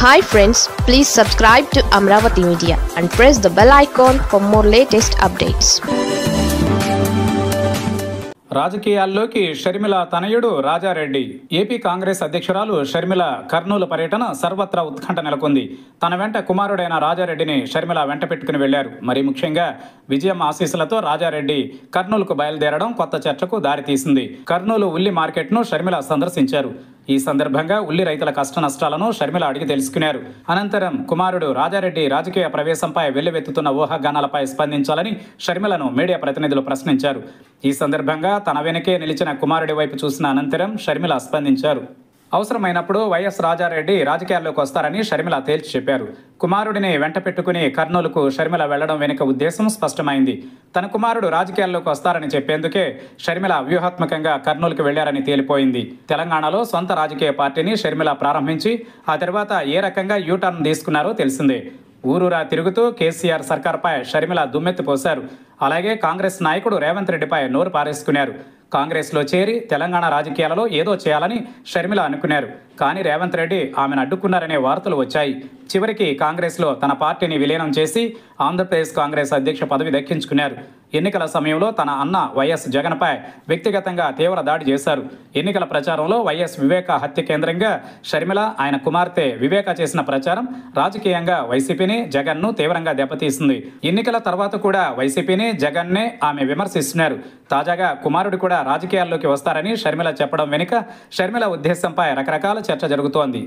Hi friends, please subscribe to Amravati Media and press the bell icon for more latest updates. రాజకీయాల్లోకి షర్మిల తనయుడు Rajareddy. AP Congress అధ్యక్షురాలు షర్మిల కర్నూలు పర్యటన సర్వత్రా ఉత్కంఠ నెలకొంది. తన వెంట కుమారుడైన రాజారెడ్డిని షర్మిల వెంట పెట్టుకుని వెళ్లారు. మరి ముఖ్యంగా విజయం ఆశీస్సులతో రాజారెడ్డి కర్నూలుకు బయలుదేరడం కొత్త చర్చకు దారితీసింది. కర్నూలు ఉల్లి మార్కెట్ను షర్మిల సందర్శించారు. ఈ సందర్భంగా ఉల్లి రైతుల కష్ట నష్టాలను షర్మిల అడిగి తెలుసుకున్నారు. అనంతరం కుమారుడు రాజారెడ్డి రాజకీయ ప్రవేశంపై వెల్లువెత్తుతున్న ఊహాగానాలపై స్పందించాలని షర్మిలను మీడియా ప్రతినిధులు ప్రశ్నించారు. ఈ సందర్భంగా తన వెనకే నిలిచిన కుమారుడి వైపు చూసిన అనంతరం షర్మిల స్పందించారు. అవసరమైనప్పుడు వైఎస్ రాజారెడ్డి రాజకీయాల్లోకి వస్తారని షర్మిల తేల్చి చెప్పారు. కుమారుడిని వెంట పెట్టుకుని కర్నూలుకు షర్మిల వెళ్లడం వెనుక ఉద్దేశం స్పష్టమైంది. తన కుమారుడు రాజకీయాల్లోకి వస్తారని చెప్పేందుకే షర్మిల వ్యూహాత్మకంగా కర్నూలుకు వెళ్లారని తేలిపోయింది. తెలంగాణలో సొంత రాజకీయ పార్టీని షర్మిల ప్రారంభించి ఆ తర్వాత ఏ రకంగా యూటర్న్ తీసుకున్నారో తెలిసిందే. ఊరూరా తిరుగుతూ కేసీఆర్ సర్కార్పై షర్మిల దుమ్మెత్తి పోశారు. అలాగే కాంగ్రెస్ నాయకుడు రేవంత్ రెడ్డిపై నోరు పారేసుకున్నారు. కాంగ్రెస్లో చేరి తెలంగాణ రాజకీయాలలో ఏదో చేయాలని షర్మిల అనుకున్నారు. కానీ రేవంత్ రెడ్డి ఆమెను అడ్డుకున్నారనే వార్తలు వచ్చాయి. చివరికి కాంగ్రెస్లో తన పార్టీని విలీనం చేసి ఆంధ్రప్రదేశ్ కాంగ్రెస్ అధ్యక్ష పదవి దక్కించుకున్నారు. ఎన్నికల సమయంలో తన అన్న వైఎస్ జగన్పై వ్యక్తిగతంగా తీవ్ర దాడి చేశారు. ఎన్నికల ప్రచారంలో వైఎస్ వివేక హత్య కేంద్రంగా షర్మిల, ఆయన కుమార్తె వివేక చేసిన ప్రచారం రాజకీయంగా వైసీపీని, జగన్ను తీవ్రంగా దెబ్బతీసింది. ఎన్నికల తర్వాత కూడా వైసీపీని, జగన్నే ఆమె విమర్శిస్తున్నారు. తాజాగా కుమారుడు కూడా రాజకీయాల్లోకి వస్తారని షర్మిల చెప్పడం వెనుక షర్మిల ఉద్దేశంపై రకరకాల చర్చ జరుగుతోంది.